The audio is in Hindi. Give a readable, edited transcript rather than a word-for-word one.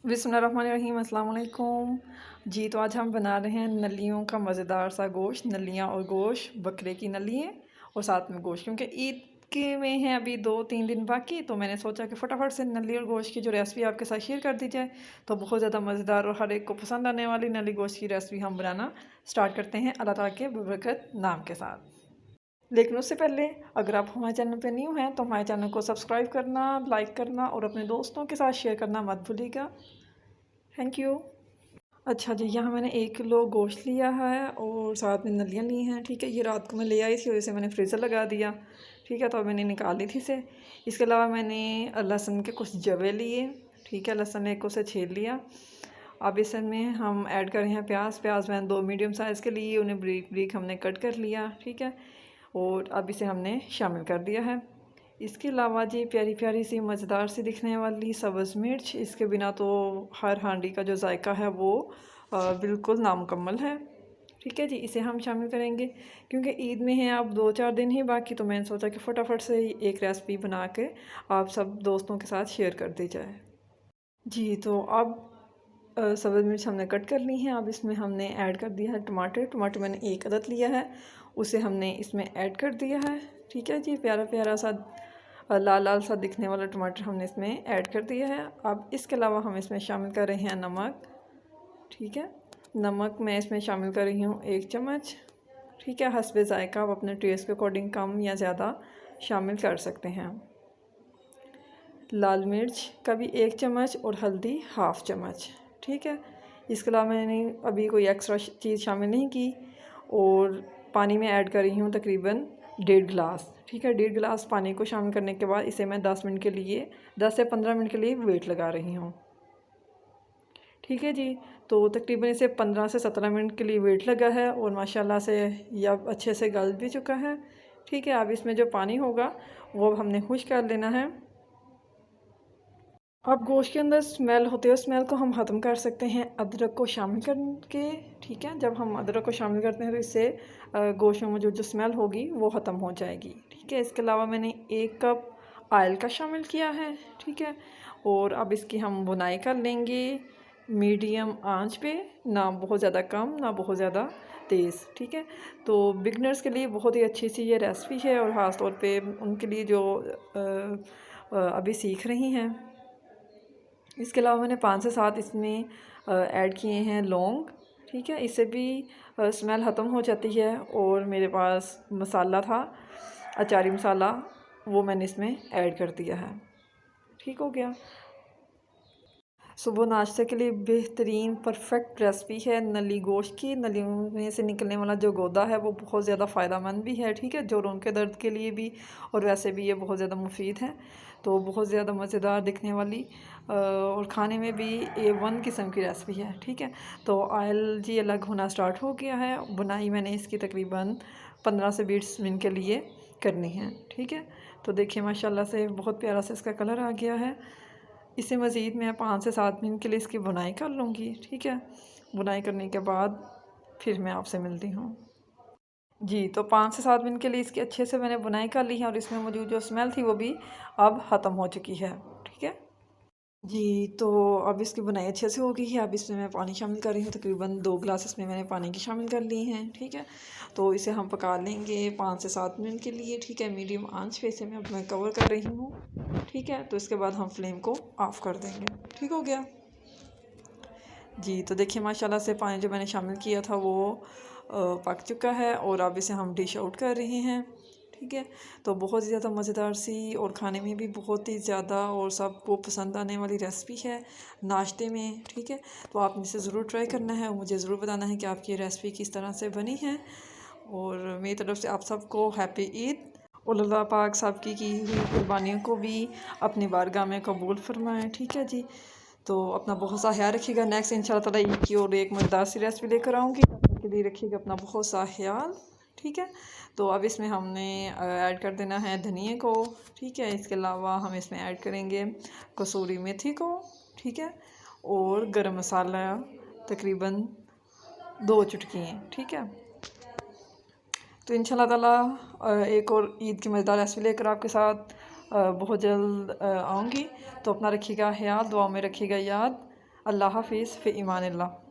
बिस्मिल्लाहिर्रहमानिर्रहीम, अस्सलाम वालेकुम। जी, तो आज हम बना रहे हैं नलियों का मज़ेदार सा गोश्त। नलियाँ और गोश्त, बकरे की नलियाँ और साथ में गोश्त, क्योंकि ईद के में हैं अभी 2-3 दिन बाकी, तो मैंने सोचा कि फटाफट से नली और गोश्त की जो रेसिपी आपके साथ शेयर कर दी जाए। तो बहुत ज़्यादा मज़ेदार और हर एक को पसंद आने वाली नली गोश्त की रेसिपी हम बनाना स्टार्ट करते हैं अल्लाह ताला के बरकत नाम के साथ। लेकिन उससे पहले अगर आप हमारे चैनल पर न्यू हैं तो हमारे चैनल को सब्सक्राइब करना, लाइक करना और अपने दोस्तों के साथ शेयर करना मत भूलिएगा। Thank you. अच्छा जी, यहाँ मैंने 1 किलो गोश्त लिया है और साथ में नलियाँ ली हैं। ठीक है, ये रात को मैं ले आई थी और इसे मैंने फ्रीज़र लगा दिया। ठीक है, तो अब मैंने निकाल ली थी इसे। इसके अलावा मैंने लहसुन के कुछ जवे लिए। ठीक है, लहसुन एक को से छील लिया। अब इसमें हम ऐड कर रहे हैं प्याज। प्याज मैंने 2 मीडियम साइज़ के लिए, उन्हें ब्रीक ब्रीक हमने कट कर लिया। ठीक है, और अब इसे हमने शामिल कर दिया है। इसके अलावा जी प्यारी प्यारी सी मज़ेदार सी दिखने वाली सब्ज़ मिर्च, इसके बिना तो हर हांडी का जो जायका है वो बिल्कुल नामुकम्मल है। ठीक है जी, इसे हम शामिल करेंगे क्योंकि ईद में है अब 2-4 दिन ही बाकी, तो मैंने सोचा कि फटाफट से एक रेसिपी बना के आप सब दोस्तों के साथ शेयर कर दी जाए। जी, तो अब सब्ज़ मिर्च हमने कट कर ली हैं। अब इसमें हमने ऐड कर दिया है टमाटर। टमाटर मैंने 1 अदद लिया है, उसे हमने इसमें ऐड कर दिया है। ठीक है जी, प्यारा प्यारा सा लाल लाल सा दिखने वाला टमाटर हमने इसमें ऐड कर दिया है। अब इसके अलावा हम इसमें शामिल कर रहे हैं नमक। ठीक है, नमक मैं इसमें शामिल कर रही हूँ 1 चम्मच। ठीक है, हस्बे ज़ायका आप अपने टेस्ट के अकॉर्डिंग कम या ज़्यादा शामिल कर सकते हैं। लाल मिर्च का भी 1 चम्मच और हल्दी 1/2 चम्मच। ठीक है, इसके अलावा मैंने अभी कोई एक्स्ट्रा चीज़ शामिल नहीं की। और पानी में ऐड कर रही हूँ तकरीबन 1.5 गिलास। ठीक है, 1.5 गिलास पानी को शामिल करने के बाद इसे मैं 10 मिनट के लिए 10 से 15 मिनट के लिए वेट लगा रही हूँ। ठीक है जी, तो तकरीबन इसे 15 से 17 मिनट के लिए वेट लगा है और माशाल्लाह से यह अब अच्छे से गल भी चुका है। ठीक है, अब इसमें जो पानी होगा वो हमने खुश्क कर लेना है। अब गोश्त के अंदर स्मेल होती है, उस स्मेल को हम ख़त्म कर सकते हैं अदरक को शामिल करके। ठीक है, जब हम अदरक को शामिल करते हैं तो इससे गोश्त में मौजूद जो स्मेल होगी वो ख़त्म हो जाएगी। ठीक है, इसके अलावा मैंने 1 कप ऑयल का शामिल किया है। ठीक है, और अब इसकी हम बुनाई कर लेंगे मीडियम आंच पे, ना बहुत ज़्यादा कम ना बहुत ज़्यादा तेज़। ठीक है, तो बिगनर्स के लिए बहुत ही अच्छी सी ये रेसिपी है और ख़ास तौर पे उनके लिए जो अभी सीख रही हैं। इसके अलावा मैंने 5 से 7 इसमें ऐड किए हैं लौंग। ठीक है, इससे भी स्मेल ख़त्म हो जाती है। और मेरे पास मसाला था, अचारी मसाला, वो मैंने इसमें ऐड कर दिया है। ठीक हो गया। सुबह नाश्ते के लिए बेहतरीन परफेक्ट रेसिपी है नली गोश्त की। नलियों में से निकलने वाला जो गोदा है वो बहुत ज़्यादा फ़ायदेमंद भी है। ठीक है, जोड़ों के दर्द के लिए भी और वैसे भी ये बहुत ज़्यादा मुफीद है। तो बहुत ज़्यादा मज़ेदार दिखने वाली और खाने में भी A1 किस्म की रेसिपी है। ठीक है, तो ऑयल जी अलग होना स्टार्ट हो गया है। बुनाई मैंने इसकी तकरीबन 15 से 20 मिनट के लिए करनी है। ठीक है, तो देखिए माशाल्लाह से बहुत प्यारा सा इसका कलर आ गया है। इसे मज़ीद मैं 5 से 7 मिनट के लिए इसकी बुनाई कर लूँगी। ठीक है, बुनाई करने के बाद फिर मैं आपसे मिलती हूँ। जी, तो 5 से 7 मिनट के लिए इसकी अच्छे से मैंने बुनाई कर ली है और इसमें मौजूद जो स्मेल थी वो भी अब ख़त्म हो चुकी है। ठीक है जी, तो अब इसकी बुनाई अच्छे से हो गई है। अब इसमें मैं पानी शामिल कर रही हूँ, तकरीबन 2 गिलास इसमें मैंने पानी की शामिल कर ली हैं। ठीक है, तो इसे हम पका लेंगे 5 से 7 मिनट के लिए। ठीक है, मीडियम आंच पे इसे मैं कवर कर रही हूँ। ठीक है, तो इसके बाद हम फ्लेम को ऑफ़ कर देंगे। ठीक हो गया जी, तो देखिए माशाल्लाह से पानी जो मैंने शामिल किया था वो पक चुका है और अब इसे हम डिश आउट कर रहे हैं। ठीक है, तो बहुत ही ज़्यादा मज़ेदार सी और खाने में भी बहुत ही ज़्यादा और सबको पसंद आने वाली रेसिपी है नाश्ते में। ठीक है, तो आपने इसे ज़रूर ट्राई करना है और मुझे ज़रूर बताना है कि आपकी ये रेसिपी किस तरह से बनी है। और मेरी तरफ से आप सबको हैप्पी ईद और अल्लाह पाक सबकी की हुई कुर्बानियों को भी अपनी बारगाह में कबूल फरमाएँ। ठीक है जी, तो अपना बहुत सा ख्याल रखिएगा। नेक्स्ट इंशाल्लाह ताला ईद की और एक मज़ेदार सी रेसिपी लेकर आऊँगी, तब तक के लिए रखिएगा अपना बहुत सा ख्याल। ठीक है, तो अब इसमें हमने ऐड कर देना है धनिए को। ठीक है, इसके अलावा हम इसमें ऐड करेंगे कसूरी मेथी को। ठीक है, और गरम मसाला तकरीबन 2 चुटकियाँ। ठीक है, तो इंशाल्लाह ताला एक और ईद की मज़ेदार रेसिपी लेकर आपके साथ बहुत जल्द आऊँगी। तो अपना रखिएगा ख्याल, दुआ में रखिएगा याद। अल्लाह हाफिज़ फ़ी ईमान अल्लाह।